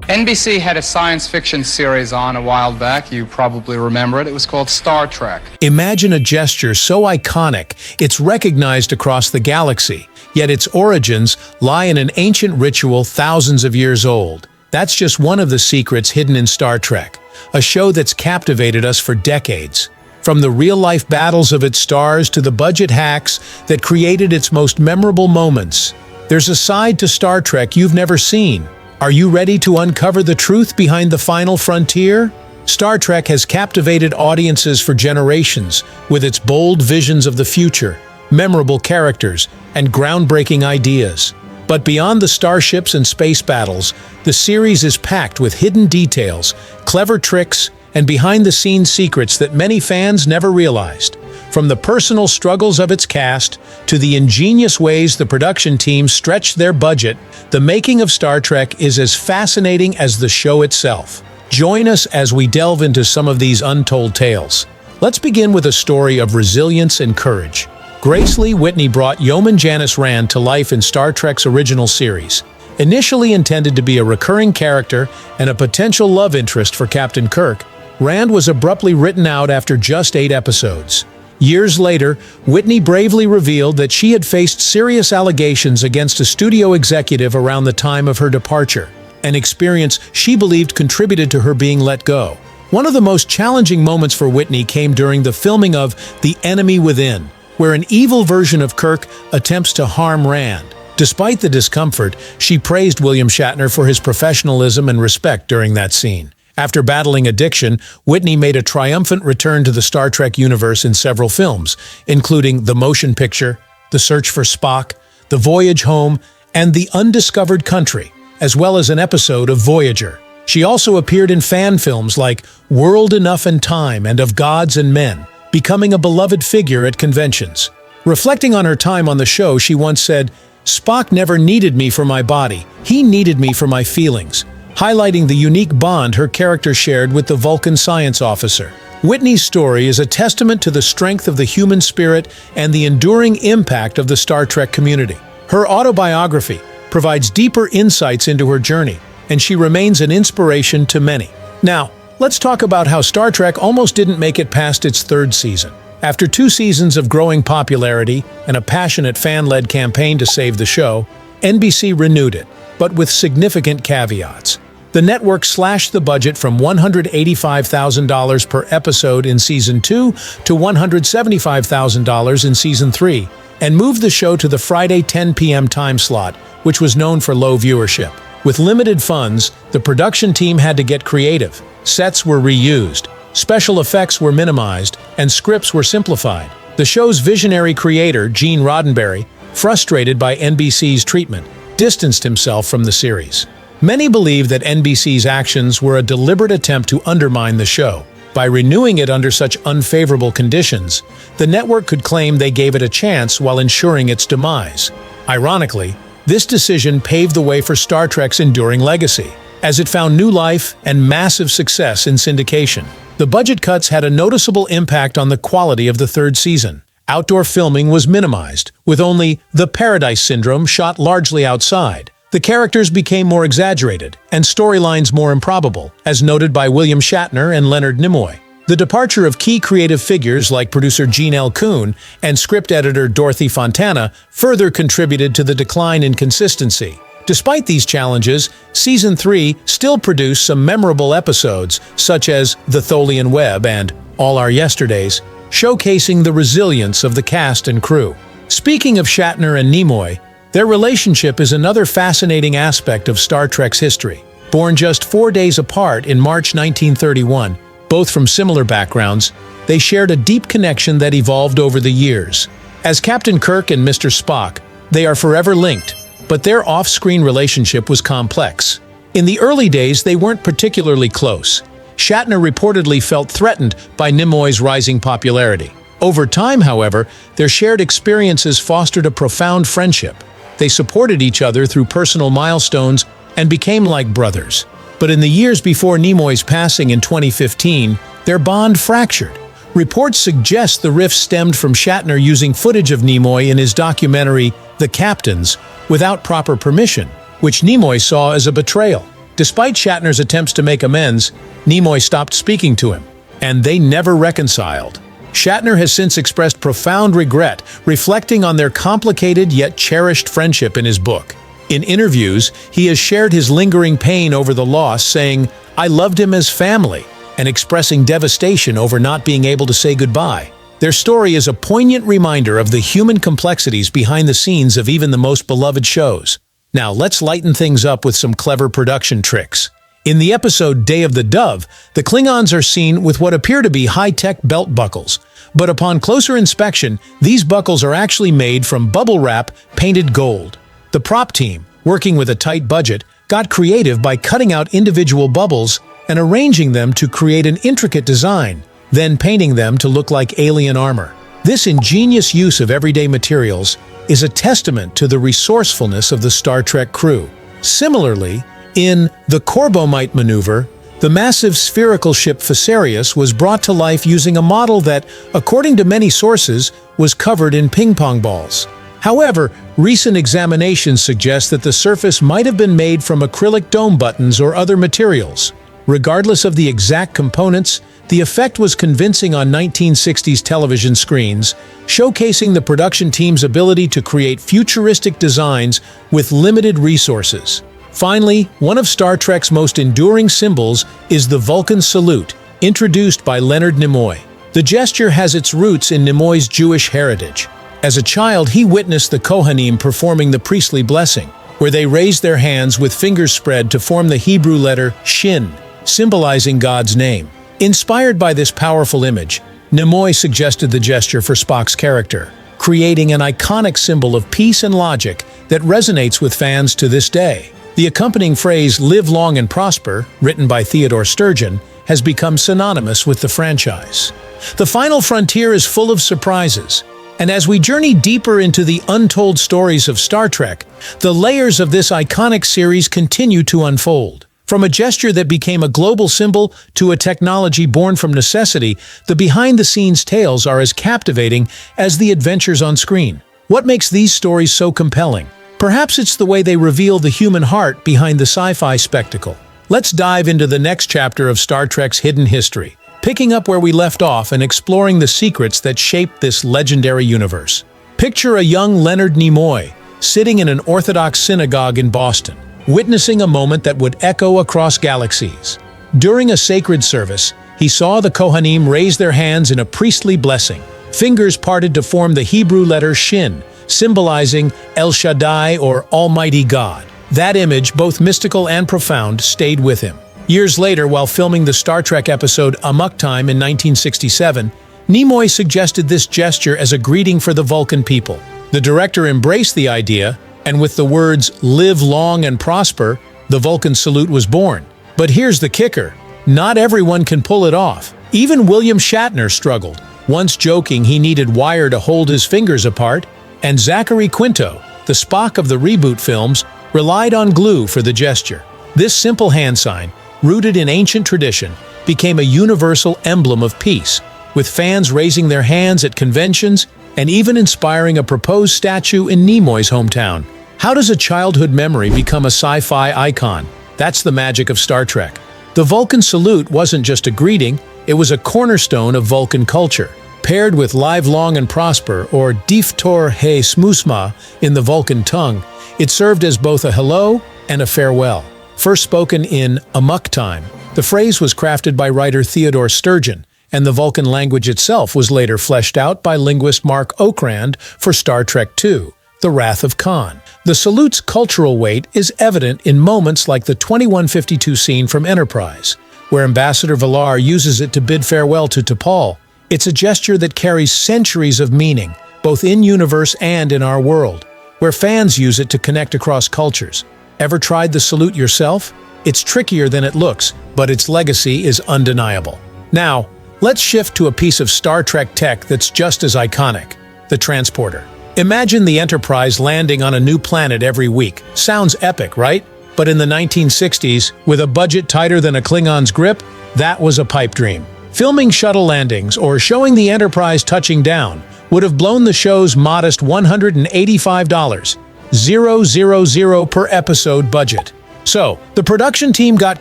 NBC had a science fiction series on a while back. You probably remember it. It was called Star Trek. Imagine a gesture so iconic, it's recognized across the galaxy, yet its origins lie in an ancient ritual thousands of years old. That's just one of the secrets hidden in Star Trek, a show that's captivated us for decades. From the real-life battles of its stars to the budget hacks that created its most memorable moments, there's a side to Star Trek you've never seen. Are you ready to uncover the truth behind the final frontier? Star Trek has captivated audiences for generations with its bold visions of the future, memorable characters, and groundbreaking ideas. But beyond the starships and space battles, the series is packed with hidden details, clever tricks, and behind-the-scenes secrets that many fans never realized. From the personal struggles of its cast to the ingenious ways the production team stretched their budget, the making of Star Trek is as fascinating as the show itself. Join us as we delve into some of these untold tales. Let's begin with a story of resilience and courage. Grace Lee Whitney brought Yeoman Janice Rand to life in Star Trek's original series. Initially intended to be a recurring character and a potential love interest for Captain Kirk, Rand was abruptly written out after just 8 episodes. Years later, Whitney bravely revealed that she had faced serious allegations against a studio executive around the time of her departure, an experience she believed contributed to her being let go. One of the most challenging moments for Whitney came during the filming of The Enemy Within, where an evil version of Kirk attempts to harm Rand. Despite the discomfort, she praised William Shatner for his professionalism and respect during that scene. After battling addiction, Whitney made a triumphant return to the Star Trek universe in several films, including The Motion Picture, The Search for Spock, The Voyage Home, and The Undiscovered Country, as well as an episode of Voyager. She also appeared in fan films like World Enough and Time and Of Gods and Men, becoming a beloved figure at conventions. Reflecting on her time on the show, she once said, "Spock never needed me for my body, he needed me for my feelings," highlighting the unique bond her character shared with the Vulcan science officer. Whitney's story is a testament to the strength of the human spirit and the enduring impact of the Star Trek community. Her autobiography provides deeper insights into her journey, and she remains an inspiration to many. Now, let's talk about how Star Trek almost didn't make it past its 3rd season. After 2 seasons of growing popularity and a passionate fan-led campaign to save the show, NBC renewed it, but with significant caveats. The network slashed the budget from $185,000 per episode in Season 2 to $175,000 in Season 3, and moved the show to the Friday 10 p.m. time slot, which was known for low viewership. With limited funds, the production team had to get creative. Sets were reused, special effects were minimized, and scripts were simplified. The show's visionary creator, Gene Roddenberry, frustrated by NBC's treatment, distanced himself from the series. Many believe that NBC's actions were a deliberate attempt to undermine the show. By renewing it under such unfavorable conditions, the network could claim they gave it a chance while ensuring its demise. Ironically, this decision paved the way for Star Trek's enduring legacy, as it found new life and massive success in syndication. The budget cuts had a noticeable impact on the quality of the 3rd season. Outdoor filming was minimized, with only The Paradise Syndrome shot largely outside. The characters became more exaggerated, and storylines more improbable, as noted by William Shatner and Leonard Nimoy. The departure of key creative figures like producer Gene L. Kuhn and script editor Dorothy Fontana further contributed to the decline in consistency. Despite these challenges, Season 3 still produced some memorable episodes, such as The Tholian Web and All Our Yesterdays, showcasing the resilience of the cast and crew. Speaking of Shatner and Nimoy, their relationship is another fascinating aspect of Star Trek's history. Born just 4 days apart in March 1931, both from similar backgrounds, they shared a deep connection that evolved over the years. As Captain Kirk and Mr. Spock, they are forever linked, but their off-screen relationship was complex. In the early days, they weren't particularly close. Shatner reportedly felt threatened by Nimoy's rising popularity. Over time, however, their shared experiences fostered a profound friendship. They supported each other through personal milestones and became like brothers. But in the years before Nimoy's passing in 2015, their bond fractured. Reports suggest the rift stemmed from Shatner using footage of Nimoy in his documentary The Captains without proper permission, which Nimoy saw as a betrayal. Despite Shatner's attempts to make amends, Nimoy stopped speaking to him, and they never reconciled. Shatner has since expressed profound regret, reflecting on their complicated yet cherished friendship in his book. In interviews, he has shared his lingering pain over the loss, saying, "I loved him as family," and expressing devastation over not being able to say goodbye. Their story is a poignant reminder of the human complexities behind the scenes of even the most beloved shows. Now, let's lighten things up with some clever production tricks. In the episode Day of the Dove, the Klingons are seen with what appear to be high-tech belt buckles. But upon closer inspection, these buckles are actually made from bubble wrap painted gold. The prop team, working with a tight budget, got creative by cutting out individual bubbles and arranging them to create an intricate design, then painting them to look like alien armor. This ingenious use of everyday materials is a testament to the resourcefulness of the Star Trek crew. Similarly, in the Corbomite maneuver, the massive spherical ship Phasaerus was brought to life using a model that, according to many sources, was covered in ping-pong balls. However, recent examinations suggest that the surface might have been made from acrylic dome buttons or other materials. Regardless of the exact components, the effect was convincing on 1960s television screens, showcasing the production team's ability to create futuristic designs with limited resources. Finally, one of Star Trek's most enduring symbols is the Vulcan salute, introduced by Leonard Nimoy. The gesture has its roots in Nimoy's Jewish heritage. As a child, he witnessed the Kohanim performing the priestly blessing, where they raised their hands with fingers spread to form the Hebrew letter Shin, symbolizing God's name. Inspired by this powerful image, Nimoy suggested the gesture for Spock's character, creating an iconic symbol of peace and logic that resonates with fans to this day. The accompanying phrase, "Live long and prosper," written by Theodore Sturgeon, has become synonymous with the franchise. The final frontier is full of surprises, and as we journey deeper into the untold stories of Star Trek, the layers of this iconic series continue to unfold. From a gesture that became a global symbol to a technology born from necessity, the behind-the-scenes tales are as captivating as the adventures on screen. What makes these stories so compelling? Perhaps it's the way they reveal the human heart behind the sci-fi spectacle. Let's dive into the next chapter of Star Trek's hidden history, picking up where we left off and exploring the secrets that shaped this legendary universe. Picture a young Leonard Nimoy sitting in an Orthodox synagogue in Boston, witnessing a moment that would echo across galaxies. During a sacred service, he saw the Kohanim raise their hands in a priestly blessing. Fingers parted to form the Hebrew letter Shin, symbolizing El Shaddai or Almighty God. That image, both mystical and profound, stayed with him. Years later, while filming the Star Trek episode Amok Time in 1967, Nimoy suggested this gesture as a greeting for the Vulcan people. The director embraced the idea, and with the words, "Live long and prosper," the Vulcan salute was born. But here's the kicker. Not everyone can pull it off. Even William Shatner struggled, once joking he needed wire to hold his fingers apart, and Zachary Quinto, the Spock of the reboot films, relied on glue for the gesture. This simple hand sign, rooted in ancient tradition, became a universal emblem of peace, with fans raising their hands at conventions and even inspiring a proposed statue in Nimoy's hometown. How does a childhood memory become a sci-fi icon? That's the magic of Star Trek. The Vulcan salute wasn't just a greeting, it was a cornerstone of Vulcan culture. Paired with "Live long and prosper" or "Dif tor he smusma" in the Vulcan tongue, it served as both a hello and a farewell. First spoken in Amok Time, the phrase was crafted by writer Theodore Sturgeon, and the Vulcan language itself was later fleshed out by linguist Mark Okrand for Star Trek II, The Wrath of Khan. The salute's cultural weight is evident in moments like the 2152 scene from Enterprise, where Ambassador Villar uses it to bid farewell to T'Pol. It's a gesture that carries centuries of meaning, both in-universe and in our world, where fans use it to connect across cultures. Ever tried the salute yourself? It's trickier than it looks, but its legacy is undeniable. Now, let's shift to a piece of Star Trek tech that's just as iconic, the transporter. Imagine the Enterprise landing on a new planet every week. Sounds epic, right? But in the 1960s, with a budget tighter than a Klingon's grip, that was a pipe dream. Filming shuttle landings or showing the Enterprise touching down would have blown the show's modest $185,000 per episode budget. So, the production team got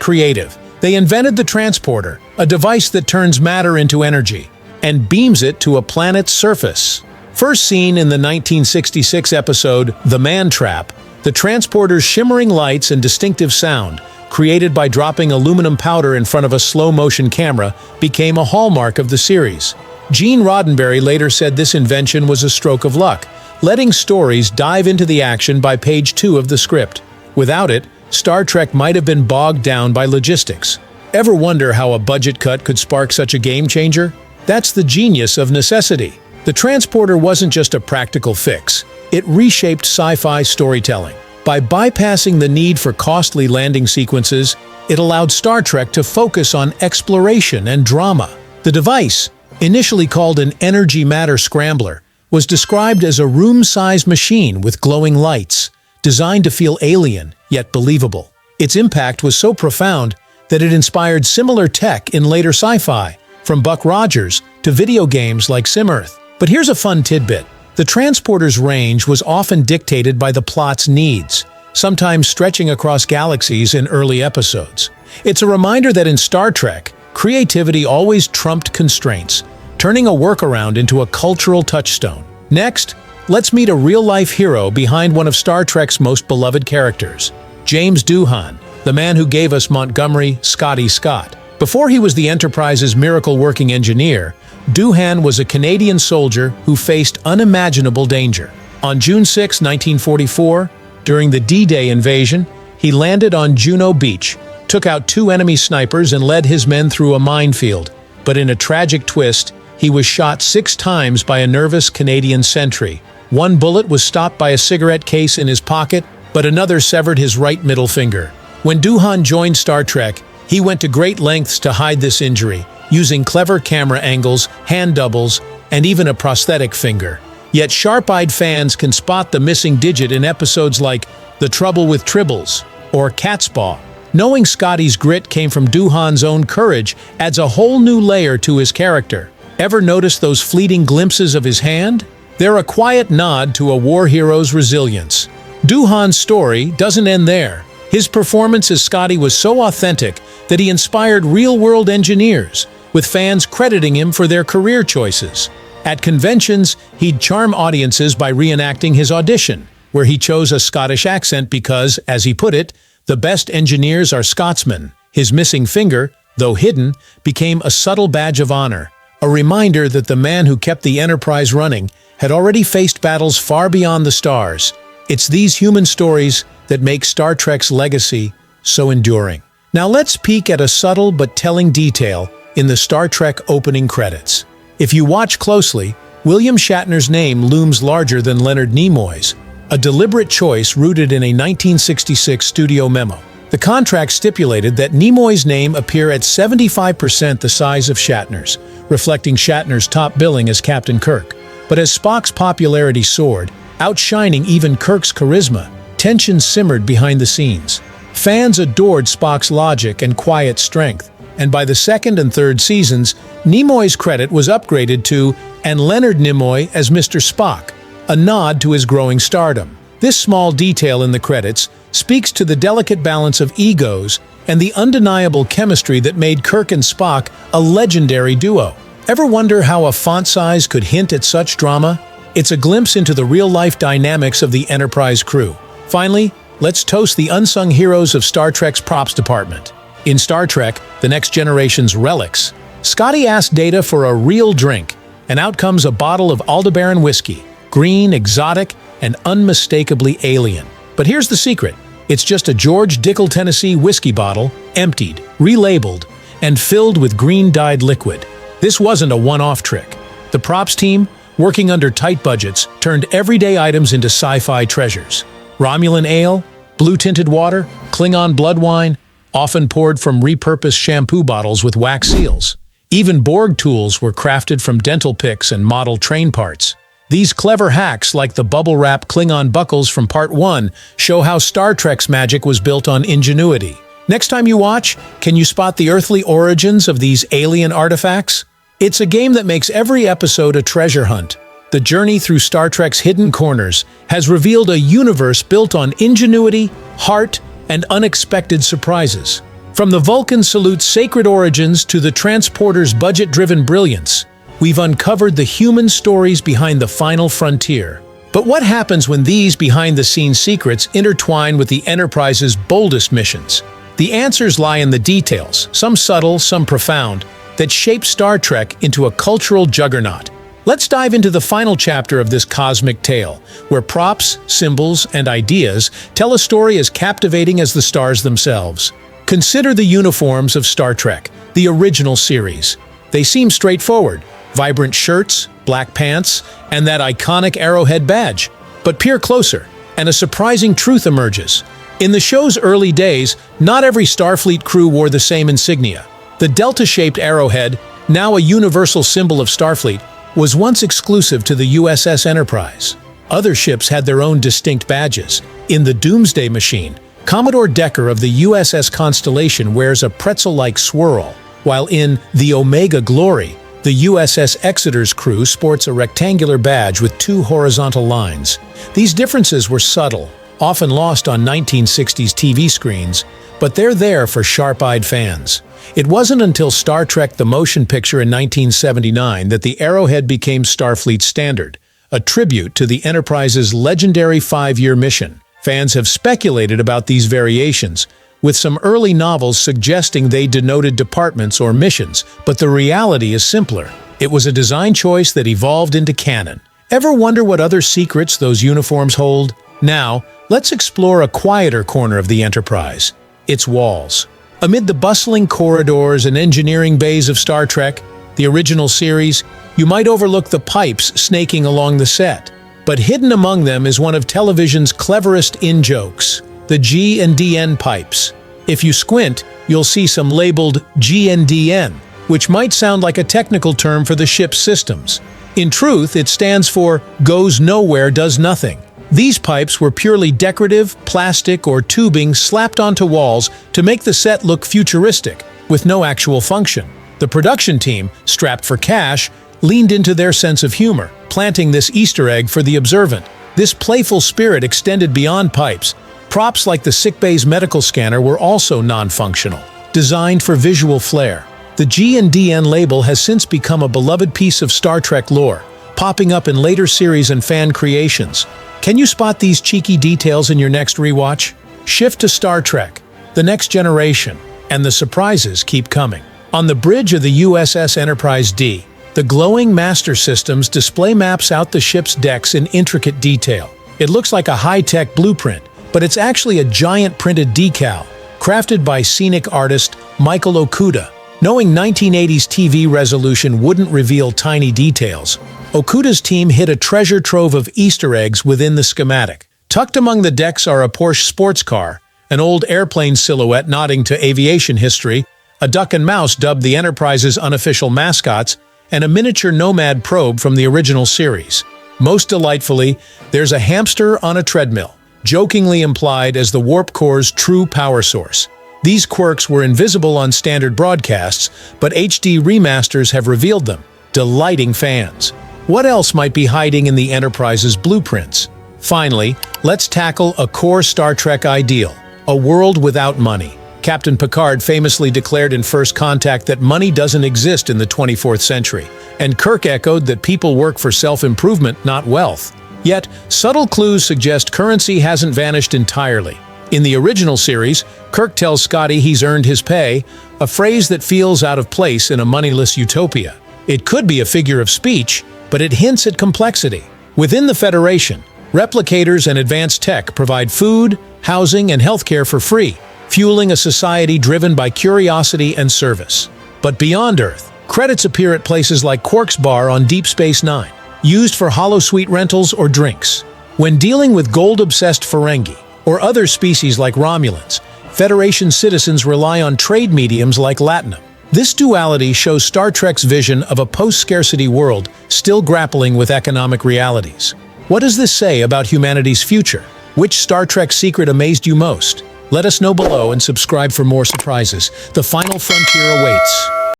creative. They invented the transporter, a device that turns matter into energy, and beams it to a planet's surface. First seen in the 1966 episode The Man Trap, the transporter's shimmering lights and distinctive sound, created by dropping aluminum powder in front of a slow-motion camera, became a hallmark of the series. Gene Roddenberry later said this invention was a stroke of luck, letting stories dive into the action by page 2 of the script. Without it, Star Trek might have been bogged down by logistics. Ever wonder how a budget cut could spark such a game-changer? That's the genius of necessity. The transporter wasn't just a practical fix. It reshaped sci-fi storytelling. By bypassing the need for costly landing sequences, it allowed Star Trek to focus on exploration and drama. The device, initially called an energy matter scrambler, was described as a room-sized machine with glowing lights, designed to feel alien, yet believable. Its impact was so profound that it inspired similar tech in later sci-fi, from Buck Rogers to video games like SimEarth. But here's a fun tidbit. The transporter's range was often dictated by the plot's needs, sometimes stretching across galaxies in early episodes. It's a reminder that in Star Trek, creativity always trumped constraints, turning a workaround into a cultural touchstone. Next, let's meet a real-life hero behind one of Star Trek's most beloved characters, James Doohan, the man who gave us Montgomery Scotty Scott. Before he was the Enterprise's miracle-working engineer, Doohan was a Canadian soldier who faced unimaginable danger. On June 6, 1944, during the D-Day invasion, he landed on Juno Beach, took out 2 enemy snipers and led his men through a minefield. But in a tragic twist, he was shot 6 times by a nervous Canadian sentry. One bullet was stopped by a cigarette case in his pocket, but another severed his right middle finger. When Doohan joined Star Trek, he went to great lengths to hide this injury, using clever camera angles, hand doubles, and even a prosthetic finger. Yet sharp-eyed fans can spot the missing digit in episodes like The Trouble with Tribbles or Catspaw. Knowing Scotty's grit came from Doohan's own courage adds a whole new layer to his character. Ever notice those fleeting glimpses of his hand? They're a quiet nod to a war hero's resilience. Doohan's story doesn't end there. His performance as Scotty was so authentic that he inspired real-world engineers, with fans crediting him for their career choices. At conventions, he'd charm audiences by reenacting his audition, where he chose a Scottish accent because, as he put it, the best engineers are Scotsmen. His missing finger, though hidden, became a subtle badge of honor, a reminder that the man who kept the Enterprise running had already faced battles far beyond the stars. It's these human stories that make Star Trek's legacy so enduring. Now let's peek at a subtle but telling detail in the Star Trek opening credits. If you watch closely, William Shatner's name looms larger than Leonard Nimoy's, a deliberate choice rooted in a 1966 studio memo. The contract stipulated that Nimoy's name appear at 75% the size of Shatner's, reflecting Shatner's top billing as Captain Kirk. But as Spock's popularity soared, outshining even Kirk's charisma, tension simmered behind the scenes. Fans adored Spock's logic and quiet strength, and by the second and third seasons, Nimoy's credit was upgraded to "and Leonard Nimoy as Mr. Spock," a nod to his growing stardom. This small detail in the credits speaks to the delicate balance of egos and the undeniable chemistry that made Kirk and Spock a legendary duo. Ever wonder how a font size could hint at such drama? It's a glimpse into the real-life dynamics of the Enterprise crew. Finally, let's toast the unsung heroes of Star Trek's props department. In Star Trek: The Next Generation's Relics, Scotty asked Data for a real drink, and out comes a bottle of Aldebaran whiskey, green, exotic, and unmistakably alien. But here's the secret. It's just a George Dickel, Tennessee whiskey bottle, emptied, relabeled, and filled with green-dyed liquid. This wasn't a one-off trick. The props team, working under tight budgets, turned everyday items into sci-fi treasures. Romulan ale, blue-tinted water, Klingon blood wine, often poured from repurposed shampoo bottles with wax seals. Even Borg tools were crafted from dental picks and model train parts. These clever hacks, like the bubble-wrap Klingon buckles from Part 1, show how Star Trek's magic was built on ingenuity. Next time you watch, can you spot the earthly origins of these alien artifacts? It's a game that makes every episode a treasure hunt. The journey through Star Trek's hidden corners has revealed a universe built on ingenuity, heart, and unexpected surprises. From the Vulcan salute's sacred origins to the transporter's budget-driven brilliance, we've uncovered the human stories behind the final frontier. But what happens when these behind-the-scenes secrets intertwine with the Enterprise's boldest missions? The answers lie in the details, some subtle, some profound, that shape Star Trek into a cultural juggernaut. Let's dive into the final chapter of this cosmic tale, where props, symbols, and ideas tell a story as captivating as the stars themselves. Consider the uniforms of Star Trek, the original series. They seem straightforward: vibrant shirts, black pants, and that iconic arrowhead badge. But peer closer, and a surprising truth emerges. In the show's early days, not every Starfleet crew wore the same insignia. The delta-shaped arrowhead, now a universal symbol of Starfleet, was once exclusive to the USS Enterprise. Other ships had their own distinct badges. In the Doomsday Machine, Commodore Decker of the USS Constellation wears a pretzel-like swirl, while in the Omega Glory, the USS Exeter's crew sports a rectangular badge with two horizontal lines. These differences were subtle, often lost on 1960s TV screens, but they're there for sharp-eyed fans. It wasn't until Star Trek the Motion Picture in 1979 that the arrowhead became Starfleet's standard, a tribute to the Enterprise's legendary 5-year mission. Fans have speculated about these variations, with some early novels suggesting they denoted departments or missions, but the reality is simpler. It was a design choice that evolved into canon. Ever wonder what other secrets those uniforms hold? Now, let's explore a quieter corner of the Enterprise: its walls. Amid the bustling corridors and engineering bays of Star Trek, the original series, you might overlook the pipes snaking along the set. But hidden among them is one of television's cleverest in-jokes: the G&DN pipes. If you squint, you'll see some labeled G&DN, which might sound like a technical term for the ship's systems. In truth, it stands for Goes Nowhere Does Nothing. These pipes were purely decorative, plastic, or tubing slapped onto walls to make the set look futuristic, with no actual function. The production team, strapped for cash, leaned into their sense of humor, planting this Easter egg for the observant. This playful spirit extended beyond pipes. Props like the sickbay's medical scanner were also non-functional, designed for visual flair. The G&DN label has since become a beloved piece of Star Trek lore, popping up in later series and fan creations. Can you spot these cheeky details in your next rewatch? Shift to Star Trek: The Next Generation, and the surprises keep coming. On the bridge of the USS Enterprise D, the glowing master systems display maps out the ship's decks in intricate detail. It looks like a high-tech blueprint, but it's actually a giant printed decal, crafted by scenic artist Michael Okuda. Knowing 1980s TV resolution wouldn't reveal tiny details, Okuda's team hid a treasure trove of Easter eggs within the schematic. Tucked among the decks are a Porsche sports car, an old airplane silhouette nodding to aviation history, a duck and mouse dubbed the Enterprise's unofficial mascots, and a miniature Nomad probe from the original series. Most delightfully, there's a hamster on a treadmill, jokingly implied as the warp core's true power source. These quirks were invisible on standard broadcasts, but HD remasters have revealed them, delighting fans. What else might be hiding in the Enterprise's blueprints? Finally, let's tackle a core Star Trek ideal: a world without money. Captain Picard famously declared in First Contact that money doesn't exist in the 24th century, and Kirk echoed that people work for self-improvement, not wealth. Yet, subtle clues suggest currency hasn't vanished entirely. In the original series, Kirk tells Scotty he's earned his pay, a phrase that feels out of place in a moneyless utopia. It could be a figure of speech, but it hints at complexity. Within the Federation, replicators and advanced tech provide food, housing, and healthcare for free, fueling a society driven by curiosity and service. But beyond Earth, credits appear at places like Quark's Bar on Deep Space Nine, used for holosuite rentals or drinks. When dealing with gold-obsessed Ferengi, or other species like Romulans, Federation citizens rely on trade mediums like latinum. This duality shows Star Trek's vision of a post-scarcity world still grappling with economic realities. What does this say about humanity's future? Which Star Trek secret amazed you most? Let us know below and subscribe for more surprises. The final frontier awaits.